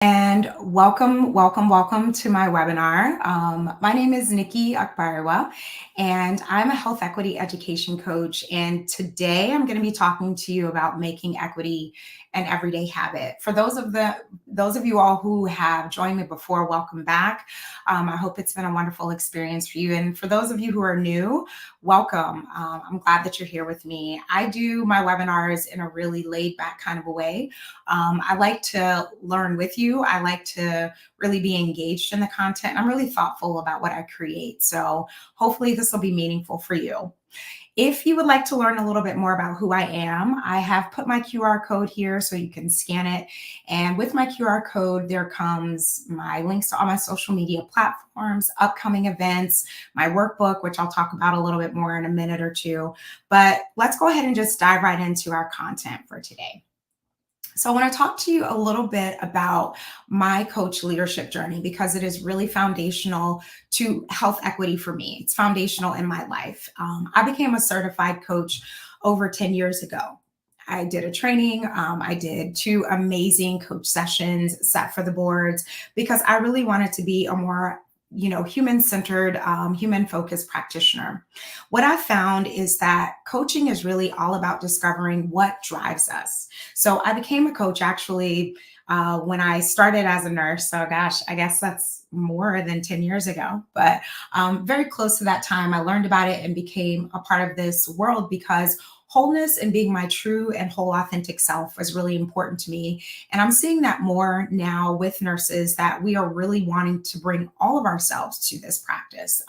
And welcome to my webinar. My name is Nikki Akbariwa, and I'm a health equity education coach. And today I'm going to be talking to you about making equity an everyday habit. For those of you all who have joined me before, welcome back. I hope it's been a wonderful experience for you. And for those of you who are new, welcome. I'm glad that you're here with me. I do my webinars in a really laid back kind of a way. I like to learn with you. I like to really be engaged in the content. I'm really thoughtful about what I create. So hopefully this will be meaningful for you. If you would like to learn a little bit more about who I am, I have put my QR code here so you can scan it. And with my QR code, there comes my links to all my social media platforms, upcoming events, my workbook, which I'll talk about a little bit more in a minute or two. But let's go ahead and just dive right into our content for today. So I want to talk to you a little bit about my coach leadership journey because it is really foundational to health equity for me. It's foundational in my life. I became a certified coach over 10 years ago. I did a training. I did 2 amazing coach sessions, sat for the boards because I really wanted to be a more human-centered, human-focused practitioner. What I found is that coaching is really all about discovering what drives us. So I became a coach actually when I started as a nurse. So gosh, I guess that's more than 10 years ago, but very close to that time, I learned about it and became a part of this world because wholeness and being my true and whole authentic self was really important to me. And I'm seeing that more now with nurses that we are really wanting to bring all of ourselves to this practice,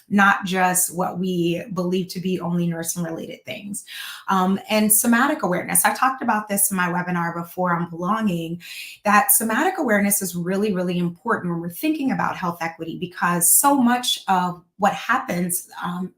not just what we believe to be only nursing related things. And somatic awareness, I talked about this in my webinar before on belonging, that somatic awareness is really, really important when we're thinking about health equity because so much of what happens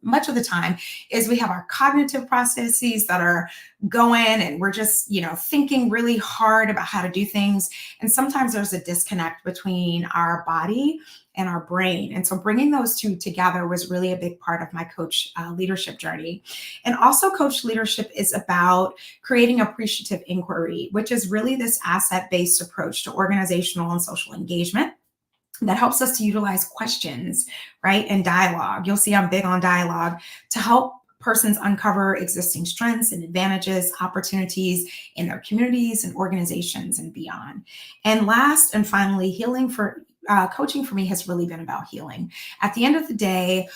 much of the time is we have our cognitive processes that are going and we're just, thinking really hard about how to do things. And sometimes there's a disconnect between our body and our brain. And so bringing those two together was really a big part of my coach leadership journey. And also coach leadership is about creating appreciative inquiry, which is really this asset-based approach to organizational and social engagement that helps us to utilize questions, right? And dialogue. You'll see I'm big on dialogue to help persons uncover existing strengths and advantages, opportunities in their communities and organizations and beyond. And last and finally, coaching for me has really been about healing. At the end of the day,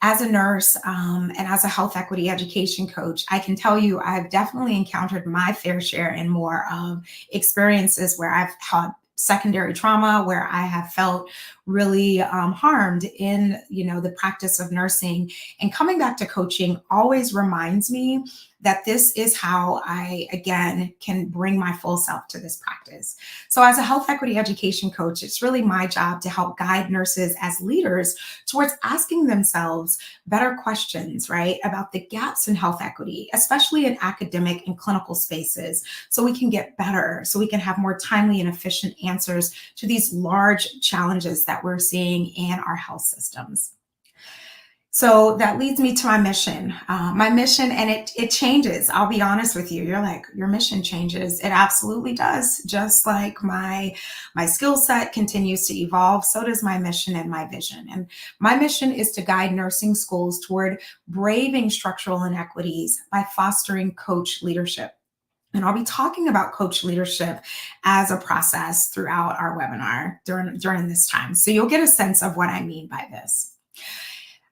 as a nurse and as a health equity education coach, I can tell you I've definitely encountered my fair share and more of experiences where I've had secondary trauma, where I have felt really harmed in, the practice of nursing. And coming back to coaching always reminds me that this is how I, again, can bring my full self to this practice. So as a health equity education coach, it's really my job to help guide nurses as leaders towards asking themselves better questions, right, about the gaps in health equity, especially in academic and clinical spaces, so we can get better, so we can have more timely and efficient answers to these large challenges that we're seeing in our health systems. So that leads me to my mission. And it changes. I'll be honest with you. You're like, your mission changes. It absolutely does. Just like my skill set continues to evolve, so does my mission and my vision. And my mission is to guide nursing schools toward braving structural inequities by fostering coach leadership. And I'll be talking about coach leadership as a process throughout our webinar during this time. So you'll get a sense of what I mean by this.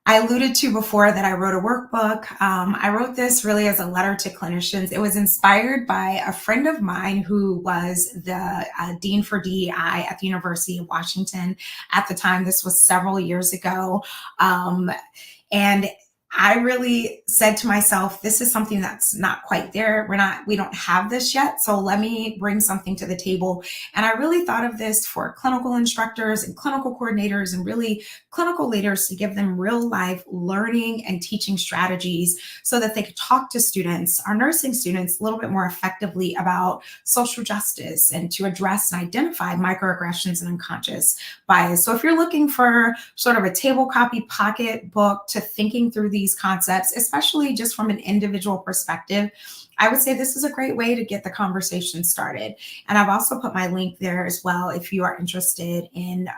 I alluded to before that I wrote a workbook. I wrote this really as a letter to clinicians. It was inspired by a friend of mine who was the dean for DEI at the University of Washington at the time. This was several years ago. And I really said to myself, this is something that's not quite there. We don't have this yet. So let me bring something to the table. And I really thought of this for clinical instructors and clinical coordinators and really clinical leaders to give them real life learning and teaching strategies so that they could talk to students, our nursing students, a little bit more effectively about social justice and to address and identify microaggressions and unconscious bias. So if you're looking for sort of a table copy pocket book to thinking through these these concepts, especially just from an individual perspective, I would say this is a great way to get the conversation started. And I've also put my link there as well if you are interested in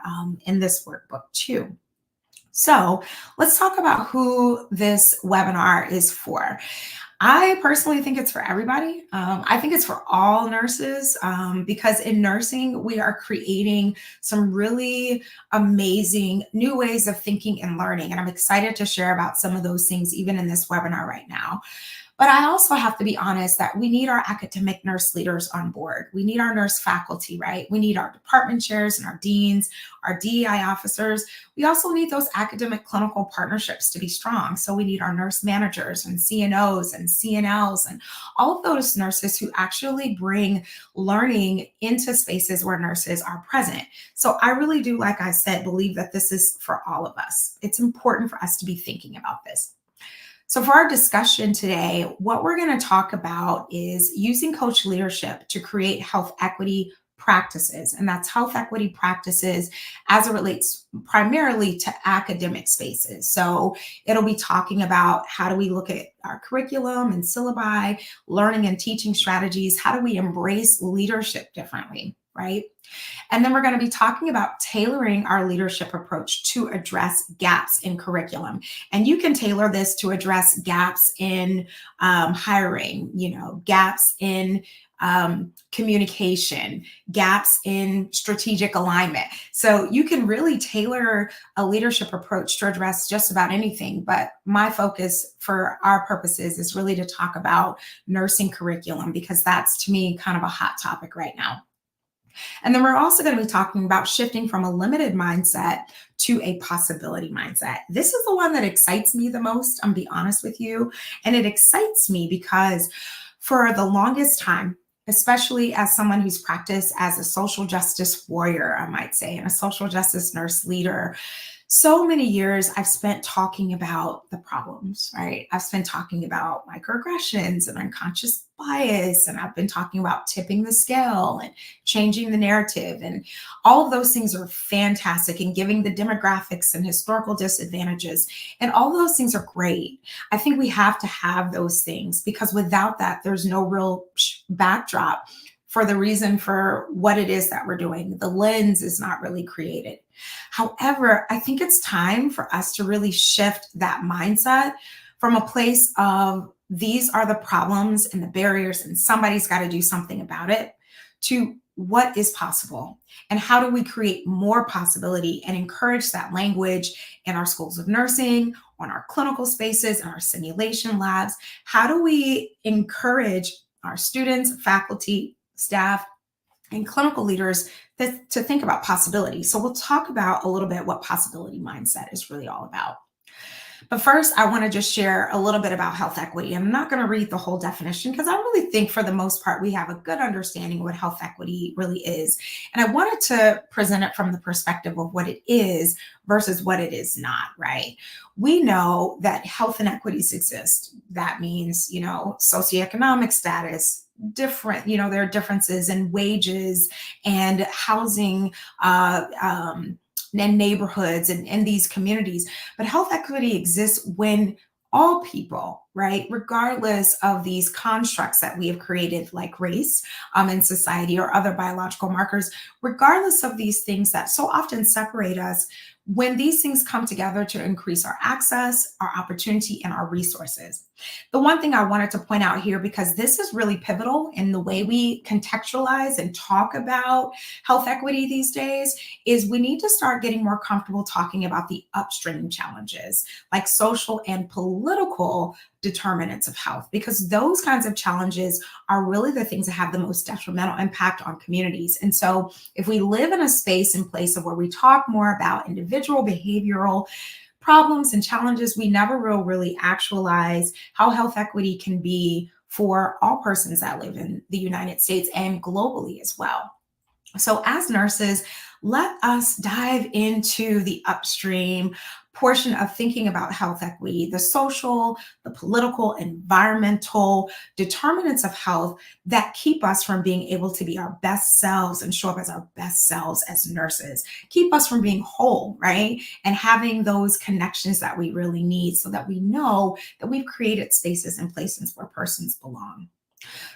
this workbook too. So let's talk about who this webinar is for. I personally think it's for everybody. I think it's for all nurses because in nursing, we are creating some really amazing new ways of thinking and learning. And I'm excited to share about some of those things even in this webinar right now. But I also have to be honest that we need our academic nurse leaders on board. We need our nurse faculty, right? We need our department chairs and our deans, our DEI officers. We also need those academic clinical partnerships to be strong. So we need our nurse managers and CNOs and CNLs and all of those nurses who actually bring learning into spaces where nurses are present. So I really do, like I said, believe that this is for all of us. It's important for us to be thinking about this. So, for our discussion today, what we're going to talk about is using coach leadership to create health equity practices. And that's health equity practices as it relates primarily to academic spaces. So, it'll be talking about how do we look at our curriculum and syllabi, learning and teaching strategies, how do we embrace leadership differently, right? And then we're going to be talking about tailoring our leadership approach to address gaps in curriculum. And you can tailor this to address gaps in hiring, gaps in communication, gaps in strategic alignment. So you can really tailor a leadership approach to address just about anything. But my focus for our purposes is really to talk about nursing curriculum because that's, to me, kind of a hot topic right now. And then we're also going to be talking about shifting from a limited mindset to a possibility mindset. This is the one that excites me the most, I'm be honest with you. And it excites me because for the longest time, especially as someone who's practiced as a social justice warrior, I might say, and a social justice nurse leader, so many years I've spent talking about the problems, right? I've spent talking about microaggressions and unconscious bias, and I've been talking about tipping the scale and changing the narrative. And all of those things are fantastic and giving the demographics and historical disadvantages. And all of those things are great. I think we have to have those things because without that, there's no real backdrop for the reason for what it is that we're doing. The lens is not really created. However, I think it's time for us to really shift that mindset from a place of these are the problems and the barriers, and somebody's got to do something about it, to what is possible and how do we create more possibility and encourage that language in our schools of nursing, on our clinical spaces, and our simulation labs. How do we encourage our students, faculty, staff, and clinical leaders to think about possibility? So we'll talk about a little bit what possibility mindset is really all about. But first, I want to just share a little bit about health equity. I'm not going to read the whole definition because I really think for the most part, we have a good understanding of what health equity really is. And I wanted to present it from the perspective of what it is versus what it is not, right? We know that health inequities exist. That means, socioeconomic status, different, there are differences in wages and housing, and neighborhoods and these communities. But health equity exists when all people, right, regardless of these constructs that we have created like race in society or other biological markers, regardless of these things that so often separate us, when these things come together to increase our access, our opportunity, and our resources. The one thing I wanted to point out here, because this is really pivotal in the way we contextualize and talk about health equity these days, is we need to start getting more comfortable talking about the upstream challenges, like social and political determinants of health, because those kinds of challenges are really the things that have the most detrimental impact on communities. And so if we live in a space and place of where we talk more about individual behavioral problems and challenges, we never will really actualize how health equity can be for all persons that live in the United States and globally as well. So as nurses, let us dive into the upstream portion of thinking about health equity, the social, the political, environmental determinants of health that keep us from being able to be our best selves and show up as our best selves as nurses, keep us from being whole, right? And having those connections that we really need so that we know that we've created spaces and places where persons belong.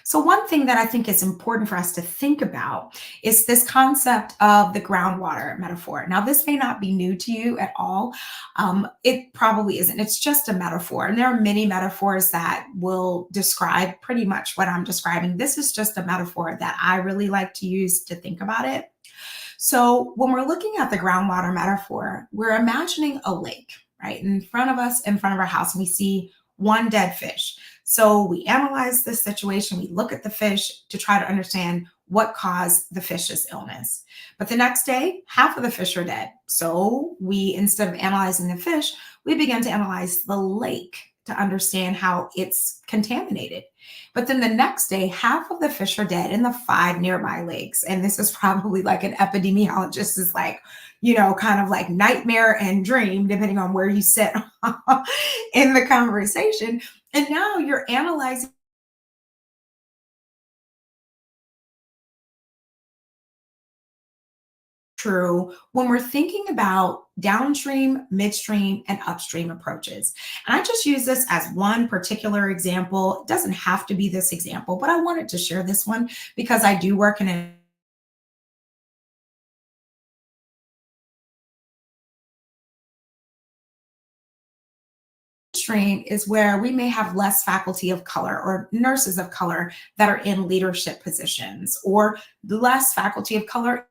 So, one thing that I think is important for us to think about is this concept of the groundwater metaphor. Now, this may not be new to you at all. It probably isn't. It's just a metaphor. And there are many metaphors that will describe pretty much what I'm describing. This is just a metaphor that I really like to use to think about it. So, when we're looking at the groundwater metaphor, we're imagining a lake, right? In front of us, in front of our house, and we see one dead fish. So, we analyze this situation, we look at the fish to try to understand what caused the fish's illness. But the next day, half of the fish are dead. So, instead of analyzing the fish, we begin to analyze the lake to understand how it's contaminated. But then the next day, half of the fish are dead in the five nearby lakes. And this is probably like an epidemiologist is like, kind of like nightmare and dream, depending on where you sit in the conversation. And now you're analyzing true when we're thinking about downstream, midstream, and upstream approaches. And I just use this as one particular example. It doesn't have to be this example, but I wanted to share this one because I do work in a stream is where we may have less faculty of color or nurses of color that are in leadership positions or less faculty of color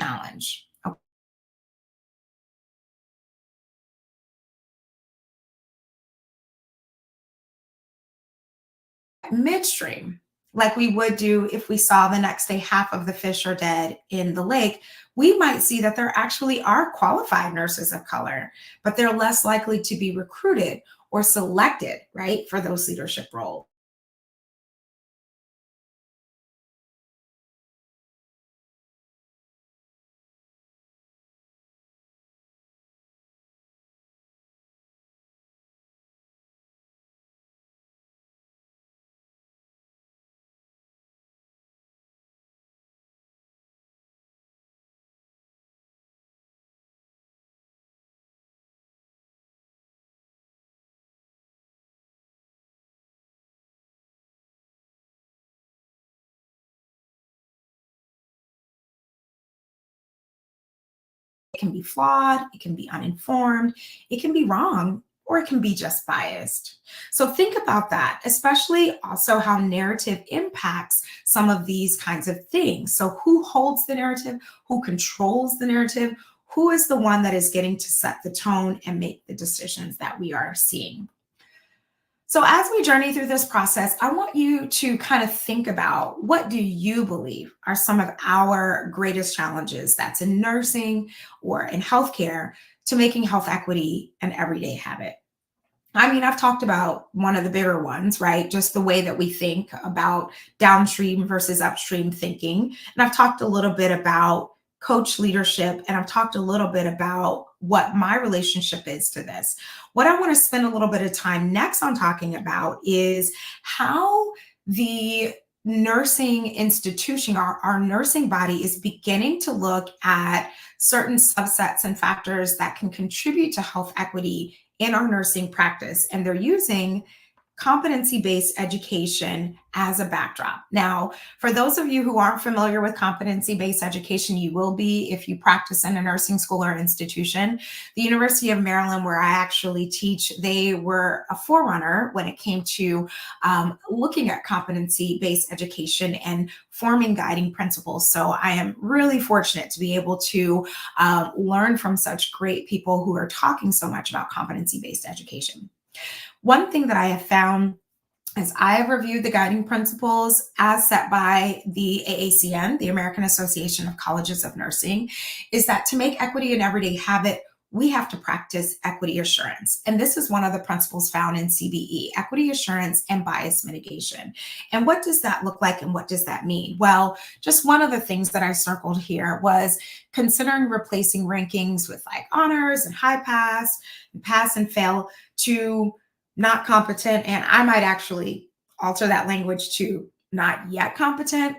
challenge. Midstream, like we would do if we saw the next day half of the fish are dead in the lake, we might see that there actually are qualified nurses of color, but they're less likely to be recruited or selected, right, for those leadership roles. It can be flawed, it can be uninformed, it can be wrong, or it can be just biased. So think about that, especially also how narrative impacts some of these kinds of things. So, who holds the narrative? Who controls the narrative? Who is the one that is getting to set the tone and make the decisions that we are seeing? So as we journey through this process, I want you to kind of think about what do you believe are some of our greatest challenges that's in nursing or in healthcare to making health equity an everyday habit. I mean, I've talked about one of the bigger ones, right? Just the way that we think about downstream versus upstream thinking. And I've talked a little bit about coach leadership, and I've talked a little bit about what my relationship is to this. What I want to spend a little bit of time next on talking about is how the nursing institution, our nursing body, is beginning to look at certain subsets and factors that can contribute to health equity in our nursing practice. And they're using competency based education as a backdrop. Now, for those of you who aren't familiar with competency based education, you will be if you practice in a nursing school or institution. The University of Maryland, where I actually teach, they were a forerunner when it came to looking at competency based education and forming guiding principles. So I am really fortunate to be able to learn from such great people who are talking so much about competency based education. One thing that I have found as I have reviewed the guiding principles as set by the AACN, the American Association of Colleges of Nursing, is that to make equity an everyday habit, we have to practice equity assurance. And this is one of the principles found in CBE, equity assurance and bias mitigation. And what does that look like and what does that mean? Well, just one of the things that I circled here was considering replacing rankings with like honors and high pass and pass and fail to not competent, and I might actually alter that language to not yet competent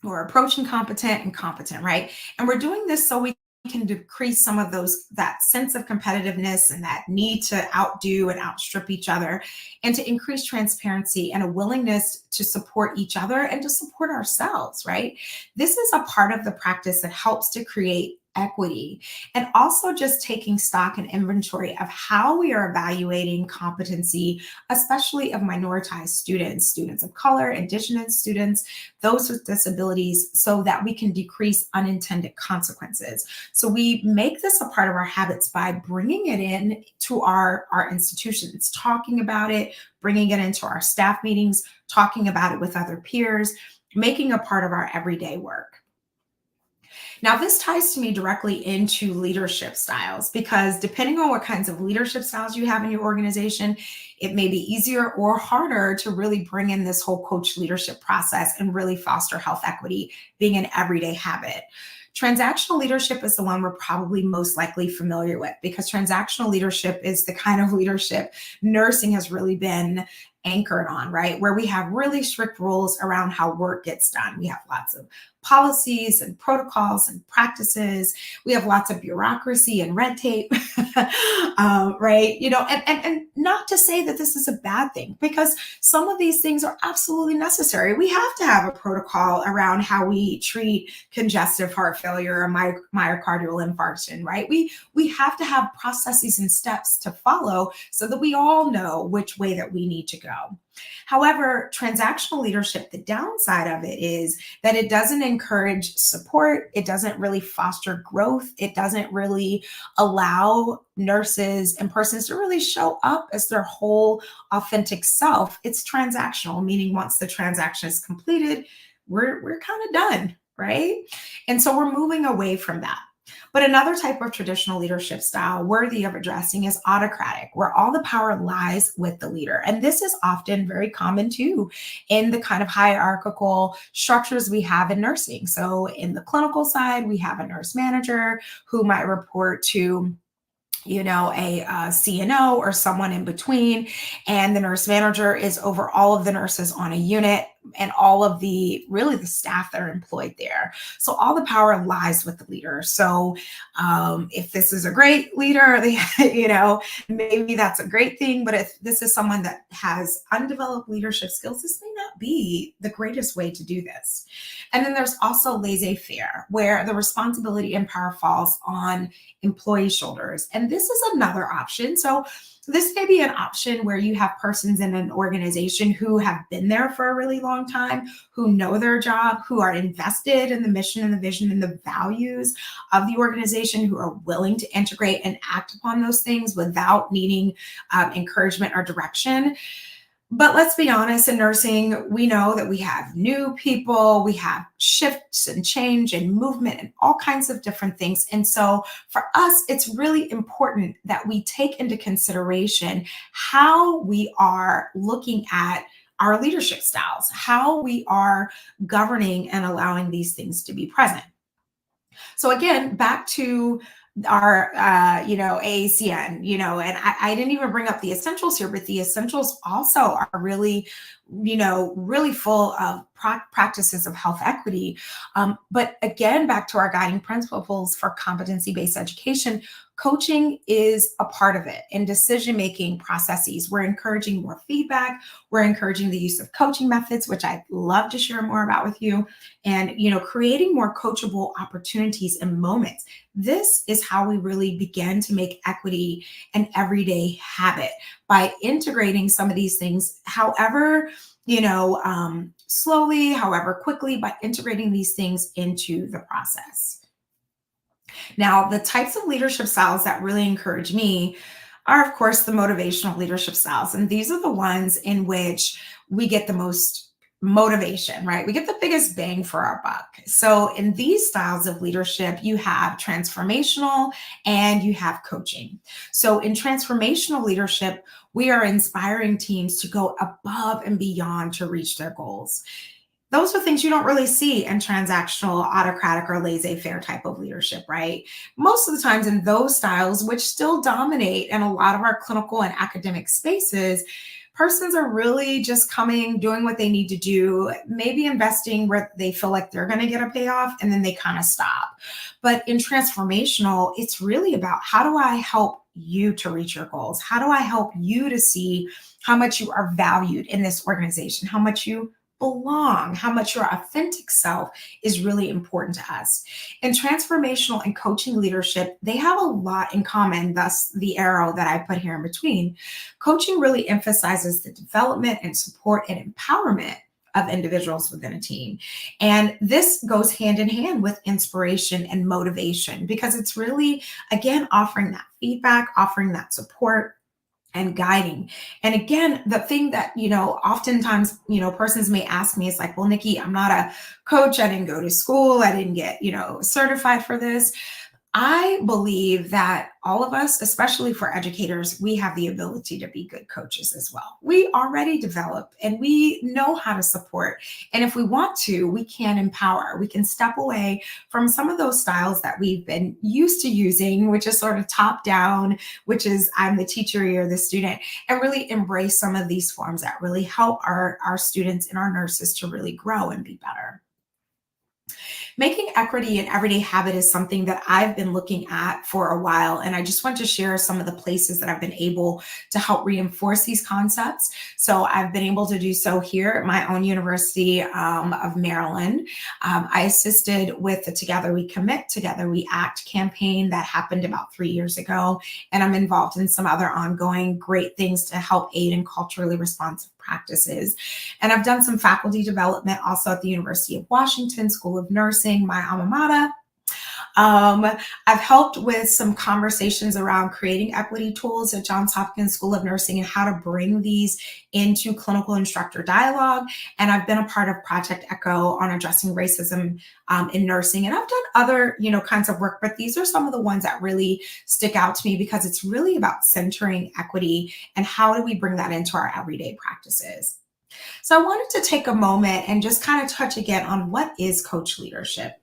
or approaching competent and competent, right? And we're doing this so we can decrease some of those, that sense of competitiveness and that need to outdo and outstrip each other, and to increase transparency and a willingness to support each other and to support ourselves, right? This is a part of the practice that helps to create equity, and also just taking stock and inventory of how we are evaluating competency, especially of minoritized students, students of color, indigenous students, those with disabilities, so that we can decrease unintended consequences. So we make this a part of our habits by bringing it in to our institutions, talking about it, bringing it into our staff meetings, talking about it with other peers, making a part of our everyday work. Now, this ties to me directly into leadership styles, because depending on what kinds of leadership styles you have in your organization, it may be easier or harder to really bring in this whole coach leadership process and really foster health equity being an everyday habit. Transactional leadership is the one we're probably most likely familiar with, because transactional leadership is the kind of leadership nursing has really been anchored on, right? Where we have really strict rules around how work gets done. We have lots of policies and protocols and practices. We have lots of bureaucracy and red tape, right? And not to say that this is a bad thing, because some of these things are absolutely necessary. We have to have a protocol around how we treat congestive heart failure or myocardial infarction, right? We have to have processes and steps to follow so that we all know which way that we need to go. However, transactional leadership, the downside of it is that it doesn't encourage support. It doesn't really foster growth. It doesn't really allow nurses and persons to really show up as their whole authentic self. It's transactional, meaning once the transaction is completed, we're kind of done, right? And so we're moving away from that. But another type of traditional leadership style worthy of addressing is autocratic, where all the power lies with the leader. And this is often very common too in the kind of hierarchical structures we have in nursing. So in the clinical side, we have a nurse manager who might report to a CNO or someone in between. And the nurse manager is over all of the nurses on a unit and all of the staff that are employed there. So all the power lies with the leader. So if this is a great leader, maybe that's a great thing. But if this is someone that has undeveloped leadership skills, this may not be the greatest way to do this. And then there's also laissez-faire, where the responsibility and power falls on employee shoulders. And this is another option. So this may be an option where you have persons in an organization who have been there for a really long time, who know their job, who are invested in the mission and the vision and the values of the organization, who are willing to integrate and act upon those things without needing encouragement or direction. But let's be honest, in nursing, we know that we have new people, we have shifts and change and movement and all kinds of different things. And so for us, it's really important that we take into consideration how we are looking at our leadership styles, how we are governing and allowing these things to be present. So again, back to our AACN, and I didn't even bring up the essentials here, but the essentials also are really, really full of practices of health equity. But again, back to our guiding principles for competency-based education, coaching is a part of it. In decision-making processes, we're encouraging more feedback. We're encouraging the use of coaching methods, which I'd love to share more about with you, and creating more coachable opportunities and moments. This is how we really begin to make equity an everyday habit, by integrating some of these things, however, slowly, however quickly, by integrating these things into the process. Now, the types of leadership styles that really encourage me are, of course, the motivational leadership styles. And these are the ones in which we get the most motivation, right? We get the biggest bang for our buck. So in these styles of leadership, you have transformational and you have coaching. So in transformational leadership, we are inspiring teams to go above and beyond to reach their goals. Those are things you don't really see in transactional, autocratic, or laissez faire type of leadership, right? Most of the times in those styles, which still dominate in a lot of our clinical and academic spaces, persons are really just coming, doing what they need to do, maybe investing where they feel like they're going to get a payoff, and then they kind of stop. But in transformational, it's really about how do I help you to reach your goals? How do I help you to see how much you are valued in this organization, how much you belong, how much your authentic self is really important to us. In transformational and coaching leadership, they have a lot in common, thus the arrow that I put here in between. Coaching really emphasizes the development and support and empowerment of individuals within a team. And this goes hand in hand with inspiration and motivation because it's really, again, offering that feedback, offering that support, and guiding. And again, the thing that, oftentimes, persons may ask me is like, well, Nikki, I'm not a coach. I didn't go to school. I didn't get, certified for this. I believe that all of us, especially for educators, we have the ability to be good coaches as well. We already develop and we know how to support. And if we want to, we can empower. We can step away from some of those styles that we've been used to using, which is sort of top down, which is I'm the teacher, you're the student, and really embrace some of these forms that really help our students and our nurses to really grow and be better. Making equity an everyday habit is something that I've been looking at for a while. And I just want to share some of the places that I've been able to help reinforce these concepts. So I've been able to do so here at my own University of Maryland. I assisted with the Together We Commit, Together We Act campaign that happened about 3 years ago. And I'm involved in some other ongoing great things to help aid in culturally responsive practices. And I've done some faculty development also at the University of Washington School of Nursing, my alma mater. I've helped with some conversations around creating equity tools at Johns Hopkins School of Nursing and how to bring these into clinical instructor dialogue. And I've been a part of Project Echo on addressing racism in nursing. And I've done other, kinds of work, but these are some of the ones that really stick out to me because it's really about centering equity and how do we bring that into our everyday practices. So I wanted to take a moment and just kind of touch again on what is coach leadership.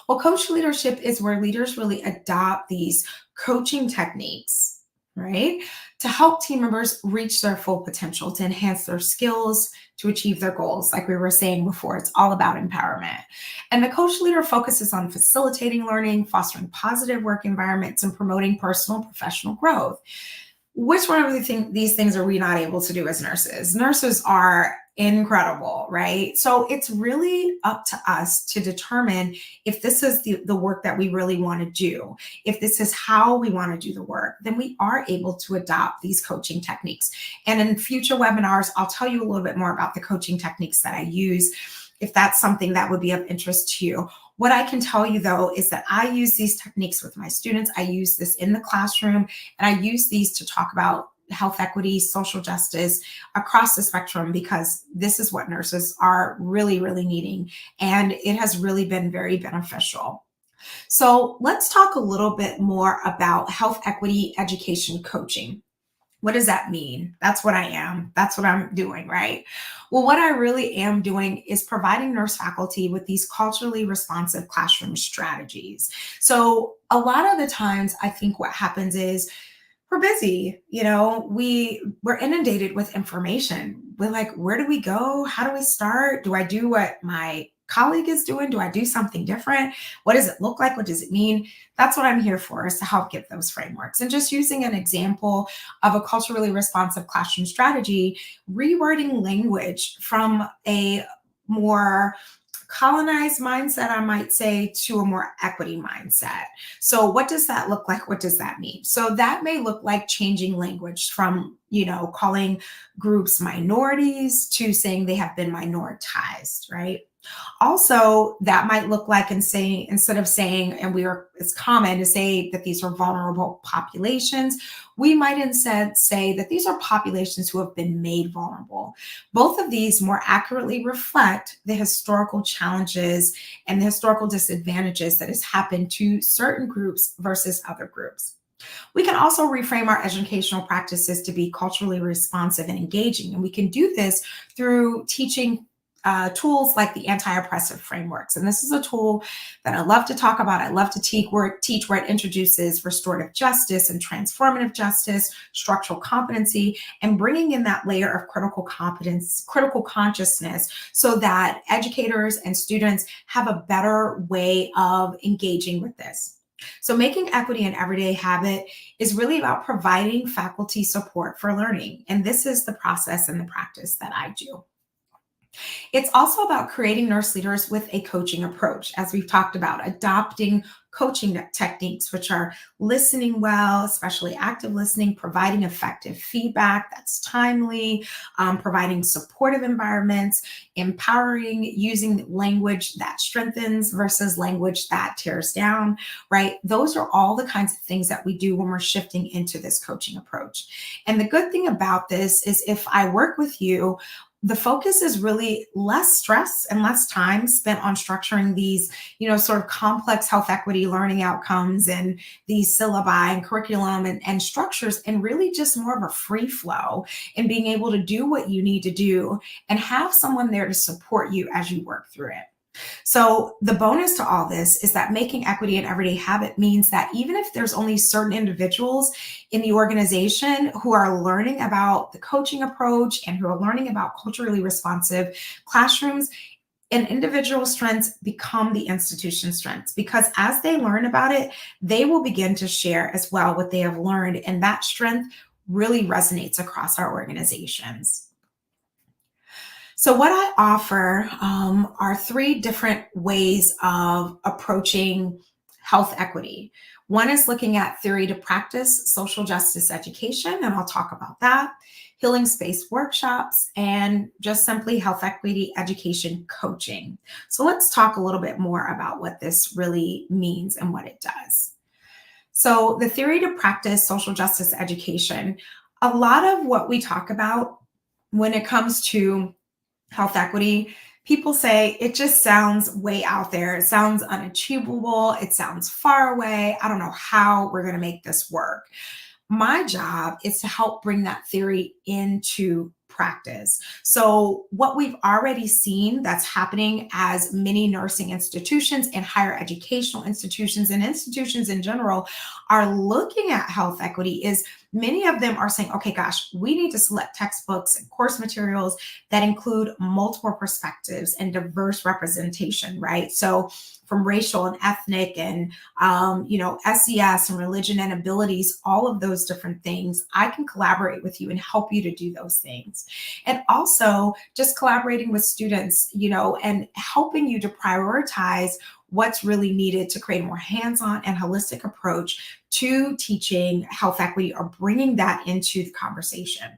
Well, coach leadership is where leaders really adopt these coaching techniques, right, to help team members reach their full potential, to enhance their skills, to achieve their goals. Like we were saying before, it's all about empowerment. And the coach leader focuses on facilitating learning, fostering positive work environments, and promoting personal and professional growth. Which one of these things are we not able to do as nurses? Nurses are incredible, right? So it's really up to us to determine if this is the work that we really want to do. If this is how we want to do the work, then we are able to adopt these coaching techniques. And in future webinars, I'll tell you a little bit more about the coaching techniques that I use, if that's something that would be of interest to you. What I can tell you, though, is that I use these techniques with my students. I use this in the classroom, and I use these to talk about health equity, social justice across the spectrum, because this is what nurses are really, really needing. And it has really been very beneficial. So let's talk a little bit more about health equity education coaching. What does that mean? That's what I am. That's what I'm doing, right? Well, what I really am doing is providing nurse faculty with these culturally responsive classroom strategies. So a lot of the times, I think what happens is we're busy, we're inundated with information. We're like, where do we go? How do we start? Do I do what my colleague is doing? Do I do something different? What does it look like? What does it mean? That's what I'm here for, is to help give those frameworks. And just using an example of a culturally responsive classroom strategy, rewording language from a more colonized mindset, I might say, to a more equity mindset. So what does that look like? What does that mean? So that may look like changing language from, calling groups minorities to saying they have been minoritized, right? Also, that might look like in saying, instead of saying, and it's common to say that these are vulnerable populations, we might instead say that these are populations who have been made vulnerable. Both of these more accurately reflect the historical challenges and the historical disadvantages that has happened to certain groups versus other groups. We can also reframe our educational practices to be culturally responsive and engaging. And we can do this through teaching tools like the anti-oppressive frameworks. And this is a tool that I love to talk about. I love to teach where it introduces restorative justice and transformative justice, structural competency, and bringing in that layer of critical competence, critical consciousness, so that educators and students have a better way of engaging with this. So, making equity an everyday habit is really about providing faculty support for learning. And this is the process and the practice that I do. It's also about creating nurse leaders with a coaching approach, as we've talked about, adopting coaching techniques, which are listening well, especially active listening, providing effective feedback that's timely, providing supportive environments, empowering, using language that strengthens versus language that tears down, right? Those are all the kinds of things that we do when we're shifting into this coaching approach. And the good thing about this is if I work with you, the focus is really less stress and less time spent on structuring these, sort of complex health equity learning outcomes and these syllabi and curriculum and structures, and really just more of a free flow in being able to do what you need to do and have someone there to support you as you work through it. So, the bonus to all this is that making equity an everyday habit means that even if there's only certain individuals in the organization who are learning about the coaching approach and who are learning about culturally responsive classrooms, and individual strengths become the institution strengths, because as they learn about it, they will begin to share as well what they have learned. And that strength really resonates across our organizations. So, what I offer are three different ways of approaching health equity. One is looking at theory to practice social justice education, and I'll talk about that, healing space workshops, and just simply health equity education coaching. So, let's talk a little bit more about what this really means and what it does. So, the theory to practice social justice education, a lot of what we talk about when it comes to health equity, people say it just sounds way out there. It sounds unachievable. It sounds far away. I don't know how we're going to make this work. My job is to help bring that theory into practice. So, what we've already seen that's happening as many nursing institutions and higher educational institutions and institutions in general are looking at health equity is many of them are saying, okay, gosh, we need to select textbooks and course materials that include multiple perspectives and diverse representation, right? So, from racial and ethnic and SES and religion and abilities, all of those different things, I can collaborate with you and help you to do those things. And also just collaborating with students, and helping you to prioritize what's really needed to create a more hands-on and holistic approach to teaching health equity or bringing that into the conversation.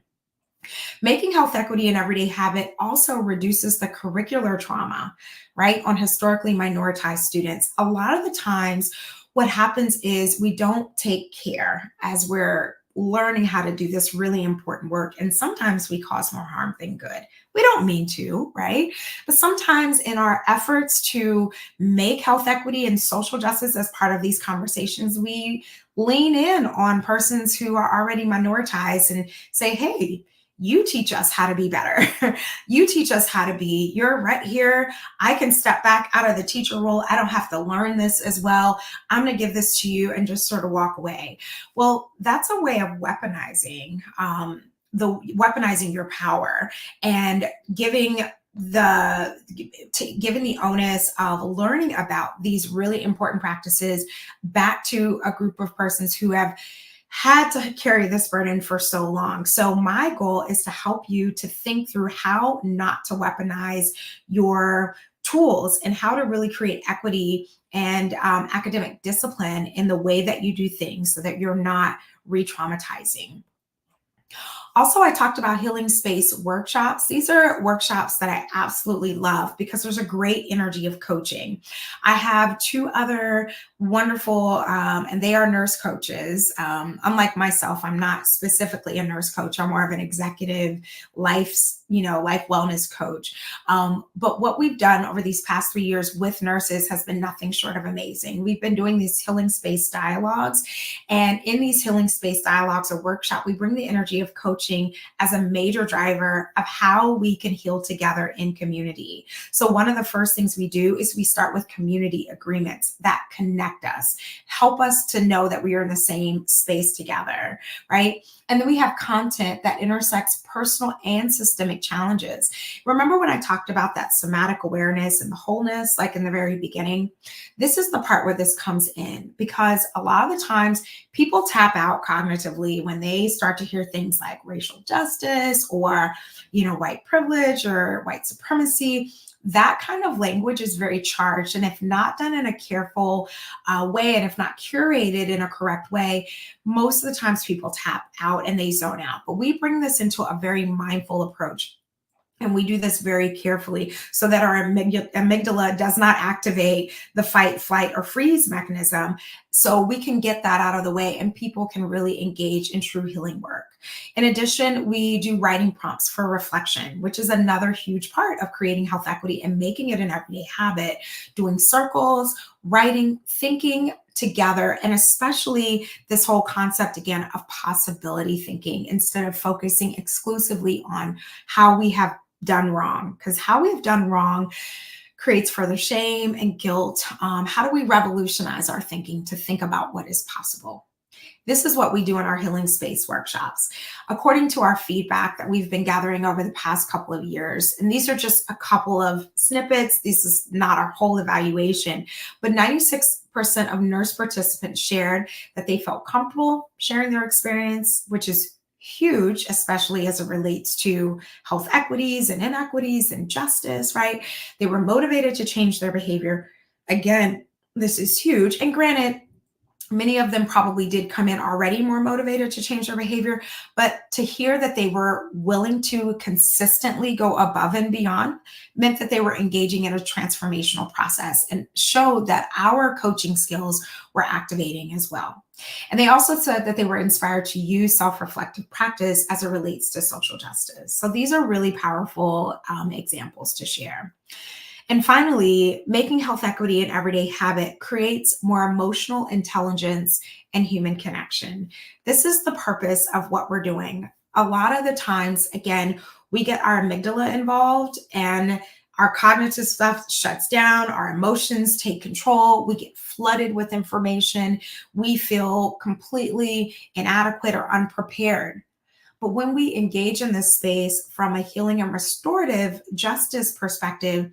Making health equity an everyday habit also reduces the curricular trauma, right, on historically minoritized students. A lot of the times, what happens is we don't take care as we're learning how to do this really important work. And sometimes we cause more harm than good. We don't mean to, right? But sometimes in our efforts to make health equity and social justice as part of these conversations, we lean in on persons who are already minoritized and say, hey, you teach us how to be better. You teach us how to be. You're right here. I can step back out of the teacher role. I don't have to learn this as well. I'm going to give this to you and just sort of walk away. Well, that's a way of weaponizing your power and giving the onus of learning about these really important practices back to a group of persons who have had to carry this burden for so long. So my goal is to help you to think through how not to weaponize your tools and how to really create equity and academic discipline in the way that you do things so that you're not re-traumatizing. Also, I talked about healing space workshops. These are workshops that I absolutely love because there's a great energy of coaching. I have two other wonderful, and they are nurse coaches. Unlike myself, I'm not specifically a nurse coach. I'm more of an executive life wellness coach. But what we've done over these past 3 years with nurses has been nothing short of amazing. We've been doing these healing space dialogues, and in these healing space dialogues or workshop, we bring the energy of coaching as a major driver of how we can heal together in community. So one of the first things we do is we start with community agreements that connect us, help us to know that we are in the same space together, right? And then we have content that intersects personal and systemic challenges. Remember when I talked about that somatic awareness and the wholeness, like in the very beginning? This is the part where this comes in, because a lot of the times people tap out cognitively when they start to hear things like racial justice or, white privilege or white supremacy. That kind of language is very charged. And if not done in a careful way, and if not curated in a correct way, most of the times people tap out and they zone out. But we bring this into a very mindful approach. And we do this very carefully so that our amygdala does not activate the fight, flight, or freeze mechanism. So we can get that out of the way and people can really engage in true healing work. In addition, we do writing prompts for reflection, which is another huge part of creating health equity and making it an everyday habit. Doing circles, writing, thinking together, and especially this whole concept again of possibility thinking instead of focusing exclusively on how we have done wrong, because how we've done wrong creates further shame and guilt. How do we revolutionize our thinking to think about what is possible? This is what we do in our healing space workshops. According to our feedback that we've been gathering over the past couple of years, and these are just a couple of snippets, this is not our whole evaluation, but 96% of nurse participants shared that they felt comfortable sharing their experience, which is huge, especially as it relates to health equities and inequities and justice, right? They were motivated to change their behavior. Again, this is huge. And granted, many of them probably did come in already more motivated to change their behavior, but to hear that they were willing to consistently go above and beyond meant that they were engaging in a transformational process and showed that our coaching skills were activating as well. And they also said that they were inspired to use self-reflective practice as it relates to social justice. So these are really powerful examples to share. And finally, making health equity an everyday habit creates more emotional intelligence and human connection. This is the purpose of what we're doing. A lot of the times, again, we get our amygdala involved and our cognitive stuff shuts down, our emotions take control, we get flooded with information, we feel completely inadequate or unprepared. But when we engage in this space from a healing and restorative justice perspective,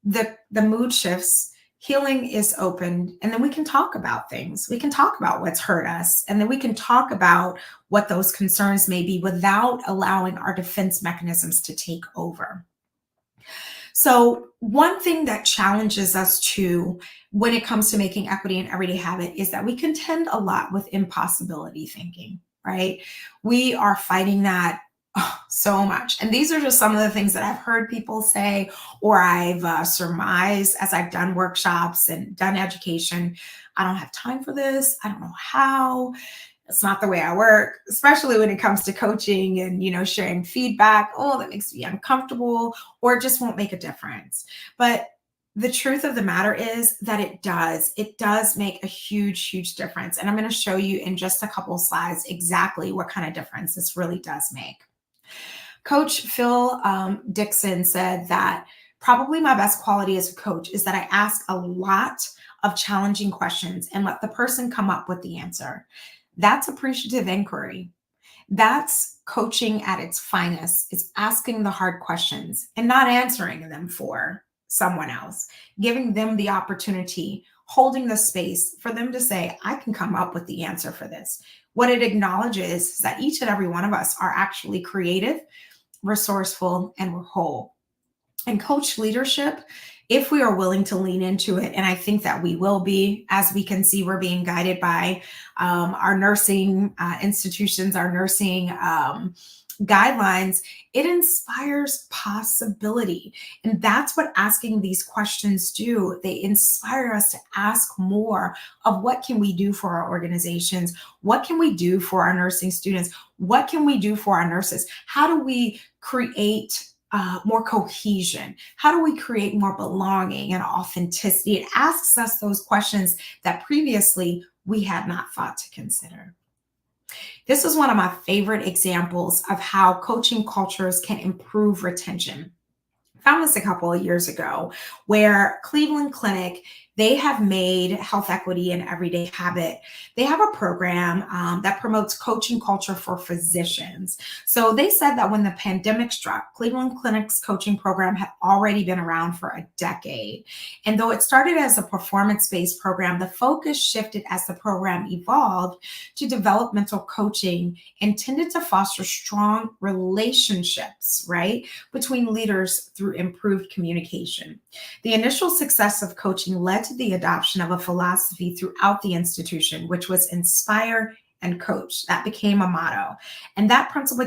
the mood shifts, healing is open, and then we can talk about things. We can talk about what's hurt us, and then we can talk about what those concerns may be without allowing our defense mechanisms to take over. So one thing that challenges us too when it comes to making equity an everyday habit is that we contend a lot with impossibility thinking, right? We are fighting that so much. And these are just some of the things that I've heard people say, or I've surmised as I've done workshops and done education. I don't have time for this. I don't know how. It's not the way I work, especially when it comes to coaching and, sharing feedback. Oh, that makes me uncomfortable, or it just won't make a difference. But the truth of the matter is that it does. It does make a huge, huge difference. And I'm going to show you in just a couple of slides exactly what kind of difference this really does make. Coach Phil Dixon said that probably my best quality as a coach is that I ask a lot of challenging questions and let the person come up with the answer. That's appreciative inquiry. That's coaching at its finest. It's asking the hard questions and not answering them for someone else, giving them the opportunity, holding the space for them to say, I can come up with the answer for this. What it acknowledges is that each and every one of us are actually creative, resourceful, and we're whole. And coach leadership, if we are willing to lean into it, and I think that we will be, as we can see, we're being guided by our nursing institutions, our nursing guidelines, it inspires possibility. And that's what asking these questions do. They inspire us to ask more of what can we do for our organizations? What can we do for our nursing students? What can we do for our nurses? How do we create more cohesion? How do we create more belonging and authenticity? It asks us those questions that previously we had not thought to consider. This is one of my favorite examples of how coaching cultures can improve retention. Found this a couple of years ago where Cleveland Clinic, they have made health equity an everyday habit. They have a program that promotes coaching culture for physicians. So they said that when the pandemic struck, Cleveland Clinic's coaching program had already been around for a decade. And though it started as a performance-based program, the focus shifted as the program evolved to developmental coaching intended to foster strong relationships, right, between leaders through improved communication. The initial success of coaching led to the adoption of a philosophy throughout the institution, which was inspire and coach. That became a motto. And that principle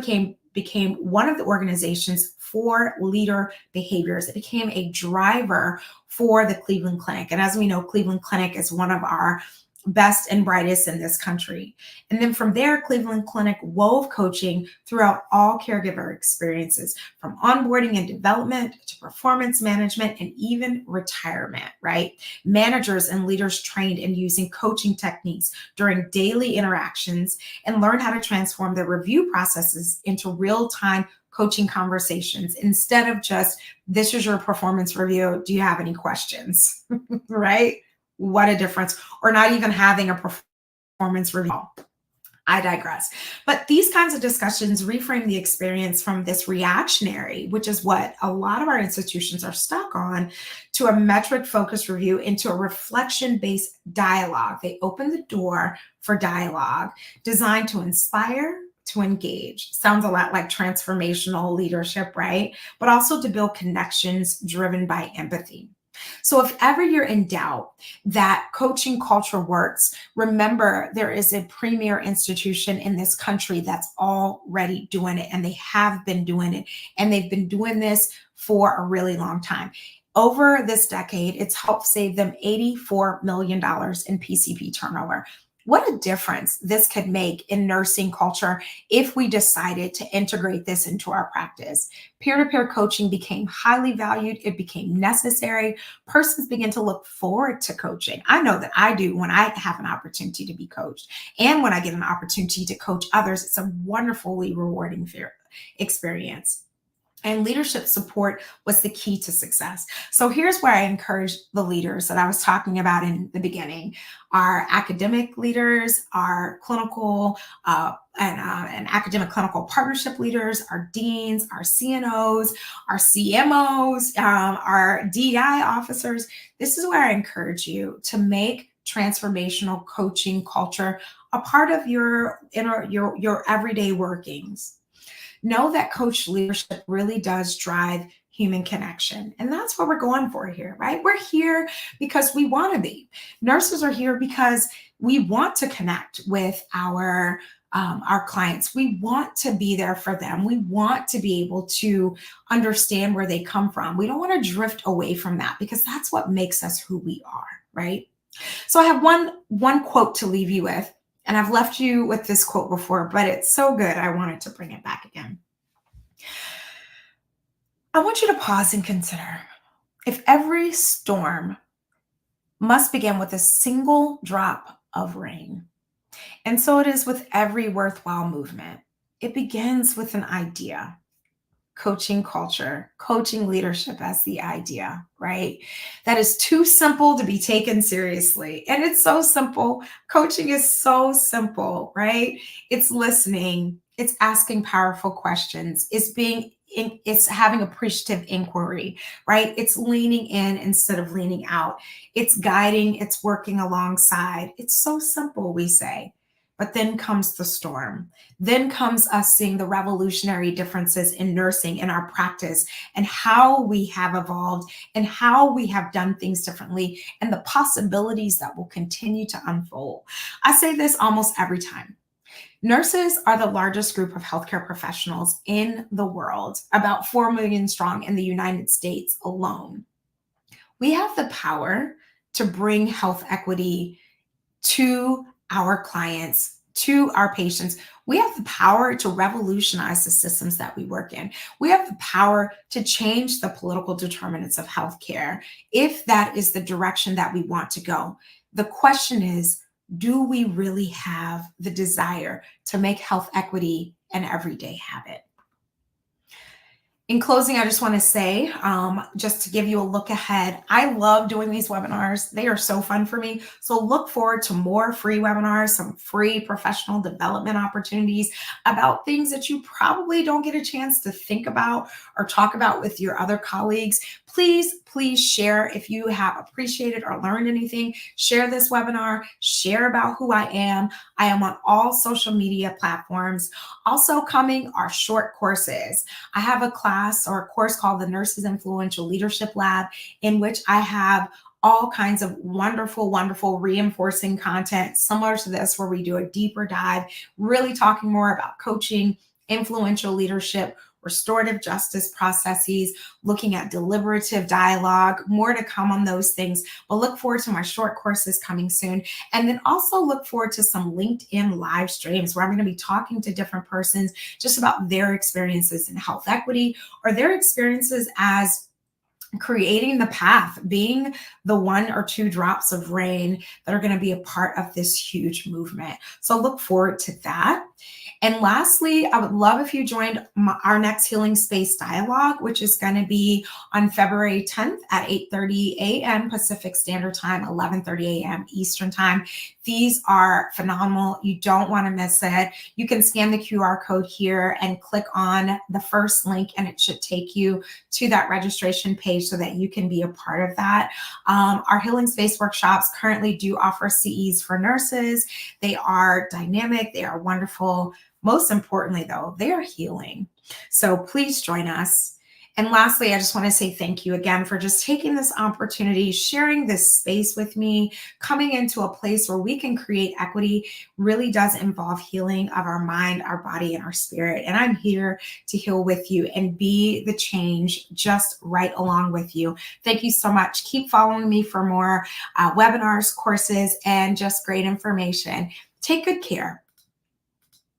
became one of the organization's 4 leader behaviors. It became a driver for the Cleveland Clinic. And as we know, Cleveland Clinic is one of our best and brightest in this country. And then from there, Cleveland Clinic wove coaching throughout all caregiver experiences, from onboarding and development to performance management and even retirement, right? Managers and leaders trained in using coaching techniques during daily interactions and learned how to transform their review processes into real-time coaching conversations instead of just, this is your performance review. Do you have any questions? Right? What a difference. Or not even having a performance review. I digress. But these kinds of discussions reframe the experience from this reactionary, which is what a lot of our institutions are stuck on, to a metric-focused review into a reflection-based dialogue. They open the door for dialogue designed to inspire, to engage. Sounds a lot like transformational leadership, right? But also to build connections driven by empathy. So if ever you're in doubt that coaching culture works, remember there is a premier institution in this country that's already doing it, and they have been doing it, and they've been doing this for a really long time. Over this decade, it's helped save them $84 million in PCP turnover. What a difference this could make in nursing culture if we decided to integrate this into our practice. Peer-to-peer coaching became highly valued. It became necessary. Persons begin to look forward to coaching. I know that I do when I have an opportunity to be coached. And when I get an opportunity to coach others, it's a wonderfully rewarding experience. And leadership support was the key to success. So here's where I encourage the leaders that I was talking about in the beginning: our academic leaders, our clinical and academic clinical partnership leaders, our deans, our CNOs, our CMOs, our DEI officers. This is where I encourage you to make transformational coaching culture a part of your everyday workings. Know that coach leadership really does drive human connection. And that's what we're going for here, right? We're here because we want to be. Nurses are here because we want to connect with our clients. We want to be there for them. We want to be able to understand where they come from. We don't want to drift away from that, because that's what makes us who we are, right? So I have one quote to leave you with. And I've left you with this quote before, but it's so good, I wanted to bring it back again. I want you to pause and consider: if every storm must begin with a single drop of rain, and so it is with every worthwhile movement. It begins with an idea. Coaching culture, coaching leadership as the idea, right? That is too simple to be taken seriously. And it's so simple. Coaching is so simple, right? It's listening, it's asking powerful questions, it's having appreciative inquiry, right? It's leaning in instead of leaning out. It's guiding, it's working alongside. It's so simple, we say. But then comes the storm. Then comes us seeing the revolutionary differences in nursing, in our practice, and how we have evolved and how we have done things differently, and the possibilities that will continue to unfold. I say this almost every time. Nurses are the largest group of healthcare professionals in the world, about 4 million strong in the United States alone. We have the power to bring health equity to our clients, to our patients. We have the power to revolutionize the systems that we work in. We have the power to change the political determinants of healthcare if that is the direction that we want to go. The question is, do we really have the desire to make health equity an everyday habit? In closing, I just want to say, just to give you a look ahead, I love doing these webinars. They are so fun for me. So look forward to more free webinars, some free professional development opportunities about things that you probably don't get a chance to think about or talk about with your other colleagues. Please share if you have appreciated or learned anything. Share this webinar, share about who I am. I am on all social media platforms. Also coming are short courses. I have a class or a course called the Nurses Influential Leadership Lab, in which I have all kinds of wonderful reinforcing content similar to this, where we do a deeper dive, really talking more about coaching, influential leadership, restorative justice processes, looking at deliberative dialogue, more to come on those things. But look forward to my short courses coming soon. And then also look forward to some LinkedIn live streams where I'm going to be talking to different persons just about their experiences in health equity or their experiences as creating the path, being the 1 or 2 drops of rain that are going to be a part of this huge movement. So look forward to that. And lastly, I would love if you joined our next Healing Space Dialogue, which is going to be on February 10th at 8:30 a.m. Pacific Standard Time, 11:30 a.m. Eastern Time. These are phenomenal. You don't want to miss it. You can scan the QR code here and click on the first link, and it should take you to that registration page so that you can be a part of that. Our Healing Space workshops currently do offer CEs for nurses. They are dynamic. They are wonderful. Most importantly, though, they are healing. So please join us. And lastly, I just want to say thank you again for just taking this opportunity, sharing this space with me. Coming into a place where we can create equity really does involve healing of our mind, our body, and our spirit. And I'm here to heal with you and be the change just right along with you. Thank you so much. Keep following me for more webinars, courses, and just great information. Take good care.